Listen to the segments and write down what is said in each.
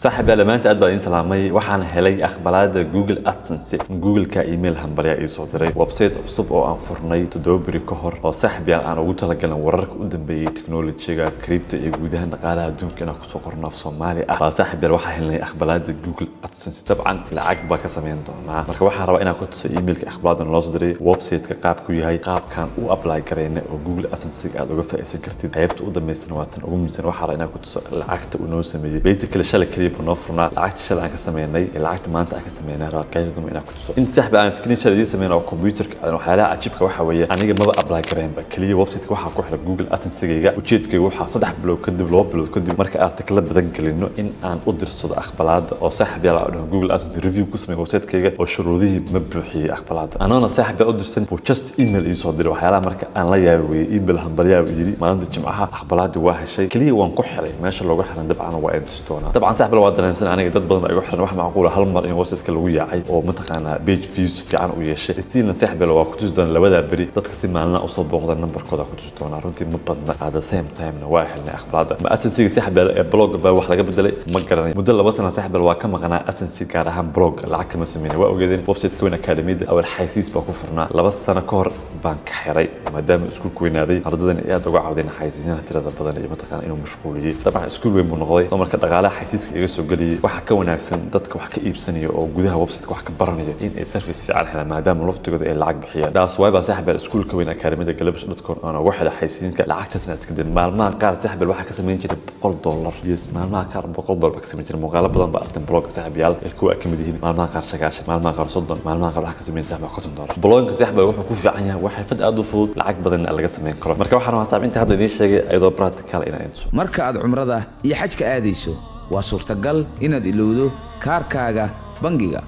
صاحب علامات أدبا سلامي waxaan helay aqbalaada Google AdSense Google-ka email-han bari ay soo diray website cusub oo aan furnay toddobaadkii ka hor oo saaxiib aan ugu talagalay wararka u dambeeyay technology-ga crypto iyo gudaha dhaqaalaha adduunka inaan ku soo qorno Soomaali ah saaxiib waxaan helay aqbalaada Google AdSense dabcan lacag baa ka sameyn doonaa marka waxaan rabaa inaan ku tuso email-ka aqbalaadana loo soo diray website-ka qaabku yahay qaabkan u apply gareeyna oo Google AdSense aad uga faa'iideysan kartid qaybta u dambeysana waa tan ugu muhiimsan waxaan rabaa inaan ku tuso lacagta uu noo sameeyay basically shalay بنوفرنا لعقد شل عن كسميني لعقد ما أنت كسميني راكيز دم إنك تسوي أنت سحب عن سكرين شل دي سمينا أو كمبيوتر أنا حالة عجيبك وحوية أنا جا ما بقى أبلاي كريم بقى كلية ويب سايت كوحة كوحة جوجل أدسنس جيجا وشيت كي وحة صدح بلو كدب لو بلو كدب مركز أرتكلات بدن كلينو إن أنا أقدر صد أخبارات أو سحب يلا إنه جوجل أدسنس ريفيو قسم ويب سايت كيجا وشروطه مبروحي أخبارات أنا سحب أقدر سن وجست إيميل يصدر وحالة مركز أنا لا ياوي إيميل هنبريا ويجري ما عندي معها أخبارات واحد شيء كلية وانقحري ماشي لو قحنا ندب عنا وايد ستونا طبعا سحب الوضع الإنسان أنا قدرت بدن أيوة حنا واحد معقولة هالمر إن وصلت كلوية عي أو متقنا بيج فيوز في عن وياش استيل نسحب لو كنتش دون لبدا بري تذكر معنا أوصل بوغدا النمبر كذا كنتش دون عرفتي مبضنا هذا سام تايم نواحل أخبار ما أتنسي سحب بلوج بروح لقى بدل مقرني مدل بس أنا سحب الواقع ما قناة أتنسي كارهم بلوج العك مسميني وأوجدين ويب سايت كوين أكاديمي أو الحيسيس بكفرنا لبس أنا كور بنك حري ما دام سكول كوين هذه عرضنا إيه توقع عودين حيسيسين هترى ذا بدل متقنا إنه مشغولين طبعا سكول وين بنغضي طبعا كده غالة حيسيس يجلسوا قلي وحكون أحسن dadka wax ka iibsanayo oo gudaha website-ka wax ka baranayo in ay service fiican helaan maadaama laftigooda ay lacag bixiyaan daas wayba saaxiib iskuulka weyn akademiyada galabsh.com ana waxa xaysiinka lacagtaasna iska dib maalmaha qaar saaxiib waxa ka sameyn jiray $100 yes maalmaha qaar $100 ka sameyn jiray muuqaalo badan baa artan blog saaxiib yaal kuwa ka mid yihiin maalmaha qaar shaqaash maalmaha qaar 30 maalmaha qaar waxa ka sameyn $50 blogga saaxiib wuxuu ku fiican yahay waxa fad aad u fudud lacag badan laga sameyn karo marka waxaan rabaa saaxiib inta hadda idin sheegay ayadoo practical inaan inso marka aad umrada iyo xajka aadayso waa suurtagal inaad ilowdo kaarkaaga bangiga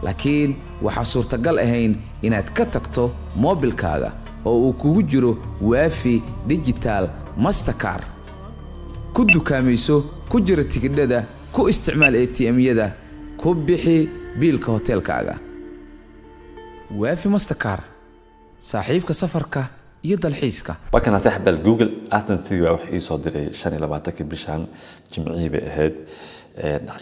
laakiin waxa suurtagal ahayn inaad ka tagto mobilkaaga oo uu kugu jiro Wafi Digital Mastercard ku dukaamayso ku jira tigidhada ku isticmaal ATM-yada ku bixi biilka hotelkaaga Wafi Mastercard saaxiibka safarka iyo dalxiiska وكان ساحب جوجل AdSense وحي صدري شان إلى بعتك بشان جمعي بأهد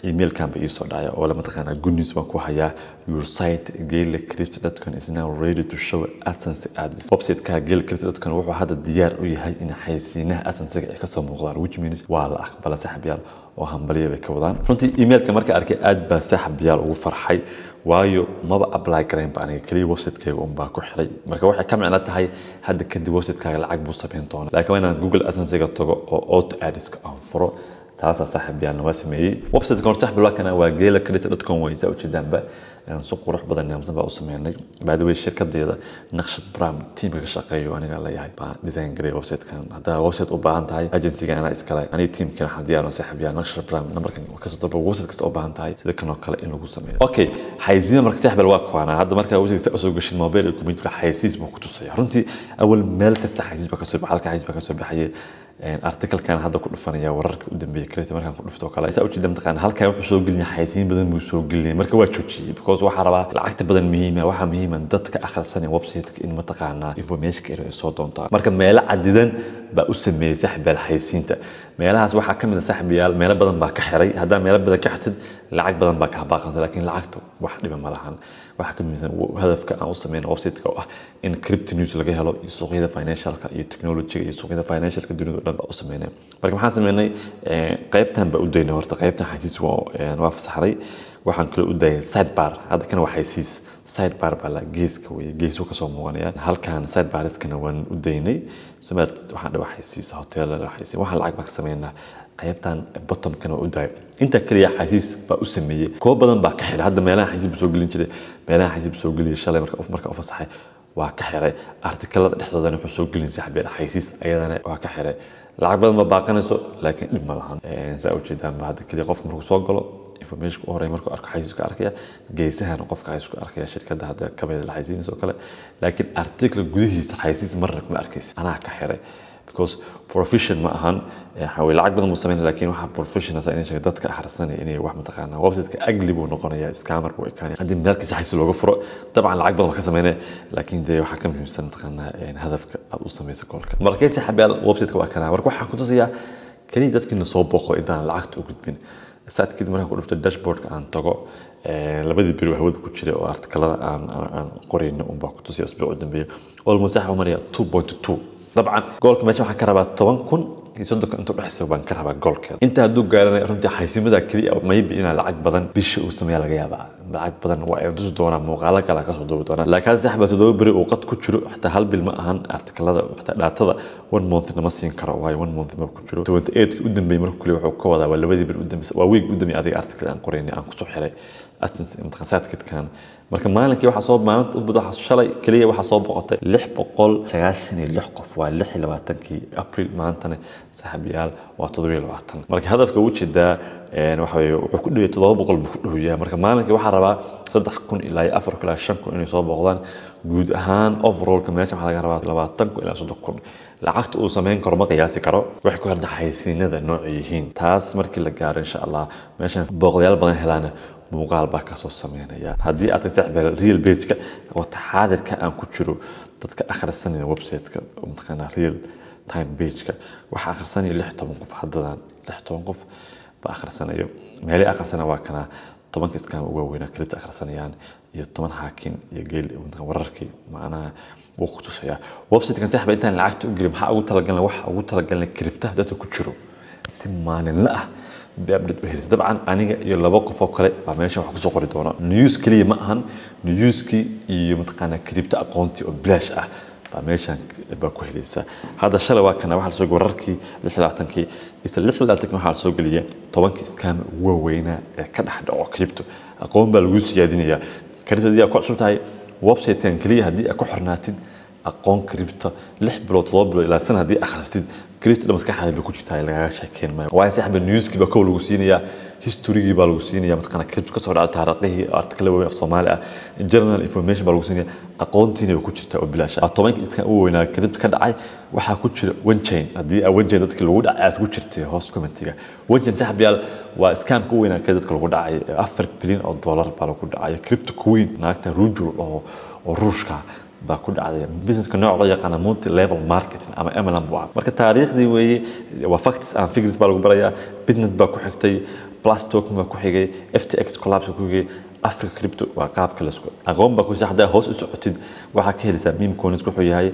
إيميل كان بيسود عيا ولا متخنا good news بنكو حيا your site جيل crypto.com is now ready to show AdSense ads website كجيل crypto.com وهو هذا الديار ويهاي إن حيسينه AdSense كسر مغار which means وعلى أخبار سحب يال وهمبليه بكودان فهمتي إيميل كمركة أركي أد بسحب يال وفرحي waayo maba apply karayn baan kaliya website-kayga un baa ku xiray marka waxa ka macna tahay hadda kadib website-kaaga lacag buu sameyn doonaa laakiin inaan Google AdSense-ga tago oo auto ads-ka aan furo taas saaxiib yaan waa sameeyay website-ka horta xabla waa geela credit.com way soo jeedanba aan soo qurux badan nidaamsan baa u sameeynay baad way shirkadeeda naqshad brand team ka shaqeeyo aniga la yahay baa design gareey website-kan hadda website u baahan tahay agency-ga ana iskala ani team-kan hadiyaan saaxiib yaan naqshad brand numberkan ka soo daba website kasta u baahan tahay sida kan oo kale in lagu sameeyo okay حيزينا مركز سحب الواقع أنا هذا مركز وجه سأسوق شيء موبايل الكمبيوتر حيسيس بوقته صحيح رنتي أول مال كست حيسيس بكسب حالك حيسيس بكسب بحية أرتكل كان هذا كله فنيا ورك قدام بيكريت مركز كله فتوك على سأوجي دم تقان هل كان يحسوا قلني حيسين بدن بيسوق قلني مركز واتشوتشي بكوز وحربا العكت بدن مهمة وح مهمة دتك آخر سنة ويب سايت إن متقعنا إنفورميشن كير صوت دونتا مركز مال عددا بقسم سحب الحيسين تا مالها سواء كم من سحب يال مال بدن بكحري هذا مال بدن كحسد العك بدن بكحباق لكن العكته واحد بملحن واحد مثلا هدف كان أوصل ويب سايت كأه إن كريبتو نيوز اللي جهله يسوق هذا فاينانشال كتكنولوجيا يسوق هذا فاينانشال كدنيا لما أوصل منه بركب حاسس مني قيبتها بقدينا ورت قيبتها حسيس ونواف صحري waxaan kale u daayay sidebar hada kan waxa xaysiis sidebar bala geeska way geeso ka soo muuqanaya halkan sidebar iskana waan u daynay sumaad waxaan dhaw xaysiis hotel la xaysiis waxaan lacag ba ka sameeynaa qaybtan bottom kan u daay inta kaliya xaysiis ba u sameeyay koob badan ba ka xiray hada meelaha xaysiis soo gelin jiray meelaha xaysiis soo geliyay shalay marka u fasaxay waa ka xiray artikelada dhexdoodana wuxuu soo gelin saxbeen xaysiis ayadana waa ka xiray lacag badan ma baaqanayso laakiin dhib ma lahan saa u jeedaan ba hada kaliya qof markuu soo galo information ku horay markuu arko xaysiiska arkaya geesahan qofka xaysiiska arkaya shirkadda hada ka mid ah xaysiis oo kale laakiin article gudihiisa xaysiis marna kuma arkaysa anaa ka xiray because profession ma ahan حاول لعق بدل مستمعين لكن واحد بروفيشنال ساينش دتك أحرصني إني واحد متقنع وابسط كأقلب ونقنا يا إسكامر وإكاني عندي مركز حيس الوقفر طبعا لعق بدل مستمعين لكن ده واحد كم في سنة متقنع يعني هدف أوصل ميس كل كم مركز حبي وابسط كوأكنا ورك واحد كنت زيها كني دتك النصاب بقى إذا لعقت وقت بين ساعات كده مرة كنت في الداشبورد عن تجا لبدي بيرو هود كتير أو أرتكلا عن قرين وباكو تسي أسبوع قدام بيه والمساحة مريا 2.2 طبعا جولك ماشي waxaa ka rabaa 10 kun iyo 30 inta dhaxaysa baan ka rabaa goolkeeda inta haduu gaaranay runtii xaysimada kaliya oo maybe ina lacag badan bishi uu sameeyo laga yaabaa lacag badan waa ay dus doona muuqaala kala ka soo duubi doona laakiin saxbatu doo bari oo qad ku jiro xataa hal bil ma ahan artikalada xataa daatada 1 month ma siin karo waa 1 month ma ku jiro 28 u dambeeyay markuu kaliya wuxuu ka wadaa waa labadii bil u dambeeyay waa week u dambeeyay adiga artikal aan qoraynay aan ku soo xiray atens imtixaanaadka kan marka maalinkii waxa soo maalinta u budo waxa shalay kaliya waxa soo boqotay 696 qof waa 26 April maantana saxabiyaal waa 720 marka hadafka uu jeedaa waxa weeye wuxuu ku dhigay 700 buu ku dhaweeyaa marka maalinkii waxa rabaa 3000 ilaa 4000 ilaa 5000 inay soo boqdaan guud ahaan overall ka meesha waxa laga rabaa 20000 ilaa 3000 lacagta uu sameyn karo ma qiyaasi karo wax ku xirta xaysiinada nooc yihiin taas markii la gaaro insha Allah meeshan booqdayaal badan helaana muuqaal baa ka soo sameynaya haddii aad saxbal real page-ka oo taxaadirka aan ku jiro dadka akhrisanaya website-ka umtaqana real time page-ka waxa akhrisanaya 16 qof haddan 16 qof ba akhrisanayo meelay akhrisana waa kana 10 iskaan ugu weyn klibta akhrisanayaan iyo 10 haakin iyo geel umtaqana wararkii macnaha wuu ku tusaya website-kan saxba intaan lacagta u gelin waxa ugu talagalnay wax ugu talagalnay kripta dadka ku jiro si maalinle ah بأبدأ بهرس طبعا أنا يلا بوقف وكله بعملش واحد كسر قريتونا نيوز كلي ما هن نيوز كي يمتقنا كريبتا أكونتي أو بلاش بعملش بكو هرسة هذا الشيء لو كان واحد سوق ورركي لحلاتن كي يصير لحلاتك ما حال سوق ليه طبعا كإسكام ووينا كذا حد أو كريبتو أقوم بالوجود يدينيا كريبتا دي أكو شو تاعي ويب سايت كلي هدي أكو حرناتين أقوم كريبتا لح بلوطلاب إلى سنة هدي أخرستيد كريبتا لما سكح هذا بكوش تاعي لا شاكين ما واي سحب النيوز كي بكو لوسينيا هيستوري بالوسينيا متقنا كريبتا كسر على تاريخه أرتكلوا في الصومال جنرال انفورميشن بالوسينيا أقونتيني بكوش تاعي بلاش طبعا إذا هو هنا كريبتا كذا عاي وح كوش وين تشين هدي وين تشين ذاتك الوضع كوش تاعي هوس كومنتيا وين تشين سحب يال واسكام كوينا كذا ذاتك الوضع عاي $4 بليون بالوضع عاي كريبتا كوين ناكتا رجل أو روشكا باكل على بزنس كنوع رأي قانا مونت ليفل ماركتين أما أملا بوعد مركز تاريخ دي وي وفاكتس عن فكرة بالو بريا بيتنت باكو حكتي بلاستوك باكو حكي FTX كولابس باكو حكي أفريقيا كريبتو وقاب كلاسكو أقوم باكو ساحدا هوس أسعتد واحد كهلسا ميم كونس كو حياي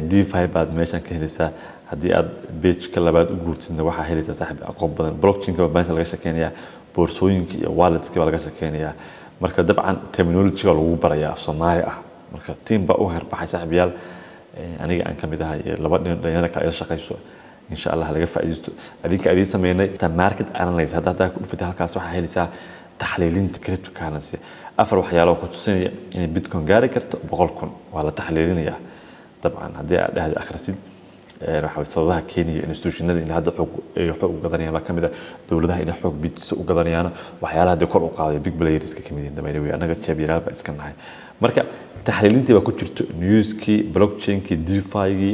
دي فاي بعد ماشان كهلسا هدي أد بيتش كلا بعد أقولتنا واحد هلسا صاحب أقوم بدن بلوكتشين كمان بانش لغاية كينيا بورسوين كي والد كي لغاية كينيا مركز طبعا ترمينولوجي لو بريا في صوماليا marka team ba u herbaxay saaxiibayaal aniga aan kamid ahay laba dhalinyaro ka ila shaqayso insha Allah laga faa'iideysto adinka ay sameeynay ta market analysis hadda ku dhufta halkaas waxa helaysaa taxliilinta cryptocurrency afar waxyaalo ku tusinaya in bitcoin gaari karto 100,000 waa la taxliilinaya طبعا hadii aad dhahdo akhrisid waxa sababaha Kenya institutionada in hadda xoog gadanayaan ba kamid ah dawladaha in xoog bidso u gadanayaan waxyaalaha dad kor u qaaday big players ka kamid ah dameeyay anaga chabiral ba iska nahay marka taxliilintii ba ku jirto newski blockchain-ki DeFi-gi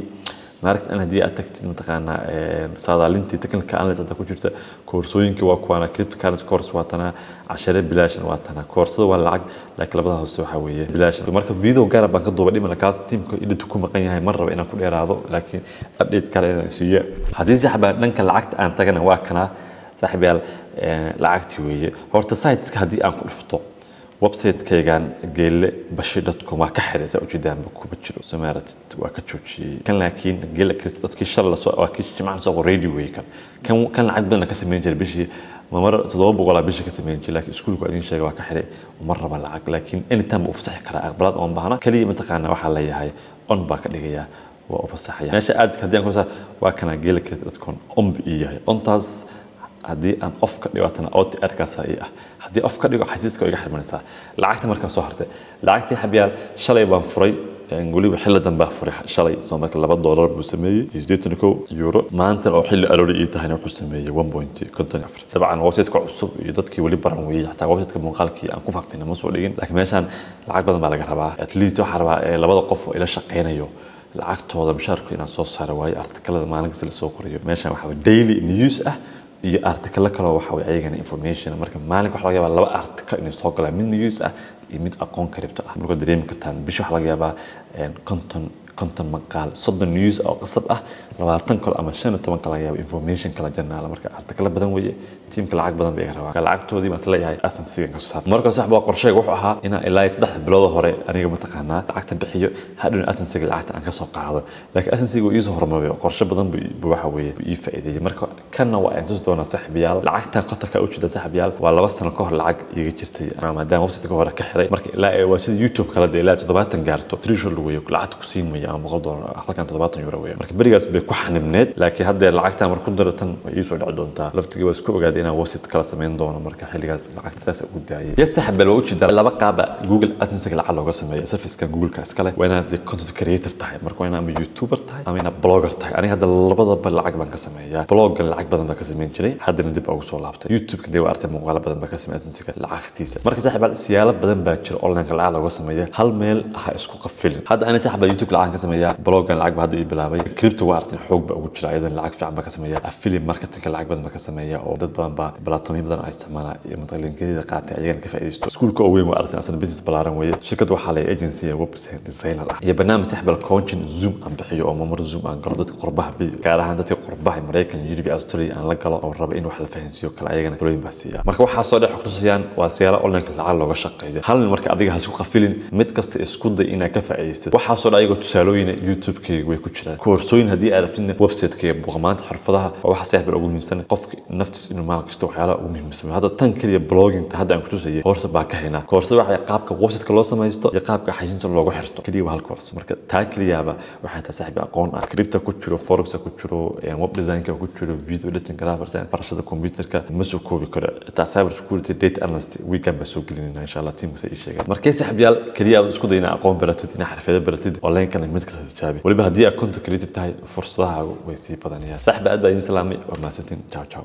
market ana hadii aad tagtid mataqaana saadaalintii technical analysis ku jirta koorsooyinka waa kuwana cryptocurrency course waatana 10 bilaashan waatana koorsada waa lacag laakiin labada hoose waxa weeye bilaashan marka video gaar baan ka duubay dhimana kaas teamka idintu ku maqan yahay mar raba inaan ku dheeraado laakiin update kale inaan siiyo hadii saxba dhanka lacagta aan tagana waa kana saaxiibayaal lacagtii weeye horta sites-ka hadii aan ku dhufto website kaygan geelle bashi.com waa ka xiraysa ujeedaan ku jiro Samarat waa ka joojiyay kan laakiin geelle dadkii shal la soo waa ka jimacaan soo radio way kan lacag badan ka sameeyay jiray bishii mar 700 bishii ka sameeyay jiray laakiin iskuulku adin sheegay waa ka xiray mar raba lacag laakiin anytime uu fasax kara aqbalaad oo baahna kaliya mataqaana waxa la yahay on baa ka dhigaya waa fasaxaya meesha aad ka hadii aan waa kana geelle.com on yahay ontaas hadii aan off ka dhigatana out arkaas ay ah hadii off ka dhigo xasiiska iga xirmanaysa lacagta marka soo hartay lacagtii xabiyaal shalay baan furay ngoliba xiladan baa furay shalay soo marka $2 buu sameeyay €81 maanta oo xilli aroori ii tahayna wuxuu sameeyay 1.54 طبعا website-ka cusub iyo dadkii wali baran weeyay xataa website-ka muuqaalkii aan ku faafin ma soo dhigin laakiin meeshan lacag badan baa laga rabaa at least waxa rabaa labada qof oo ila shaqeynayo lacagtooda mushaarku inaan soo saaro way artikalada maalin kasta la soo qoriyo meeshan waxa daily news ah iyo article kale waxa way ayagana information marka maalin waxa laga yaabaa laba article in soo gala mid news ah iyo mid aqoon crypto ah marka dareemi kartaan bish waxa laga yaabaa konton maqaal 30 news oo qasab ah 20 kale ama 15 kale ayaa information kala janaala marka article badan weeye teamka lacag badan bay rabaan lacagtoodii ma isleeyahay asansiga ka soo saar marka sax baa qorsheyga wuxuu ahaa in ilaa 3 bilood hore aniga ma taqaanaa lacagta bixiyo hadhow asansiga lacagta aan ka soo qaado laakiin asansiga uu isu hormaray qorshe badan buu waxa weeye ii faa'iideeyay marka kana waa inta doona saxbiyaal lacagta qotarka u jida saxbiyaal waa 2 sano ka hor lacag iga jirtay maadaama website-ka hore ka xiray marka ilaa waa sida YouTube kala ilaa 70 gaarto threshold weeye lacagta ku siinmaya ama $100 halkan 70 euro weeye marka barigaas bay ku xanibneed laakiin hadda lacagta markuu daratan way soo dhici doontaa laftiga waa isku ogaaday inaan website kala sameyn doono marka xilligaas lacagtaas ugu daayay ya saxbal waa u jida laba qaab Google AdSense lacag looga sameeyo service-ka Google ka iskale waa inaad content creator tahay marka waa inaad YouTuber tahay ama inaad blogger tahay aniga hadda labadaba lacag baan ka sameeyaa blogga lacag badan baan ka sameyn jiray haddana dib ugu soo laabtay YouTube-ka dee waa artay muuqaal badan baan ka sameeyay AdSense lacagtiisa marka saxbal siyaalo badan baa jira online ka lacag looga sameeyo hal meel ha isku qafilin hadda ana saxbal YouTube lacag ka sameeyaa bloggan lacag baa hadda ii bilaabay crypto waa artay xoog baa ugu jira ayadan lacag fiican baan ka sameeyaa affiliate marketing lacag badan baan ka sameeyaa oo dad badan baa platform badan ay isticmaalaan iyo mataqalinkeeda qaatay ayagana ka faa'iideysto iskuulka oo weyn waa artay asana business balaaran weeye shirkad waxa leh agency website designer ah iyo barnaamij saxbal coaching zoom aan bixiyo oo mamar zoom aan galo dadka qurbaha gaar ahaan dadka qurbaha Mareykan Europe Australia aan la galo oo raba in wax la fahansiiyo kala ayagana talooyin baa siiya marka waxa soo dhex xogtusayaan waa siyaalo online ka lacag looga shaqeeyo hal marka adiga ha isku qafilin mid kasta isku day inaad ka faa'iideysto waxa soo dhaayay tusaalooyin YouTube-kayga way ku jiraan koorsooyin hadii aad rabtid website-kayga buuqmaanta xirfadaha waxa saxbal ugu muhiimsan qofka naftiisa inuu maal kasto waxyaalaha ugu muhiimsan hadda tan kaliya blogging hadda aan ku tusayay koorso baa ka helnaa koorsada waxa qaabka website-ka loo sameeyo iyo qaabka xayinta loogu xirto kaliya hal koorso marka taa kaliyaaba waxa taa saxbi aqoon ah crypto ku jiro forex ku jiro web design-ka ku jiro video editing graphics barashada computer-ka ma soo koobi karo taa cyber security data analyst weekend ba soo gelinayna insha Allah teamka ay sheegaan markay saxbiyaal kaliya aad isku dayna aqoon baratid ina xirfado baratid online kana mid kasta tijaabi waliba hadii aad content creator tahay fursadaha way sii badanayaan saxba aad baa idin salaamay oo maasantiin ciao ciao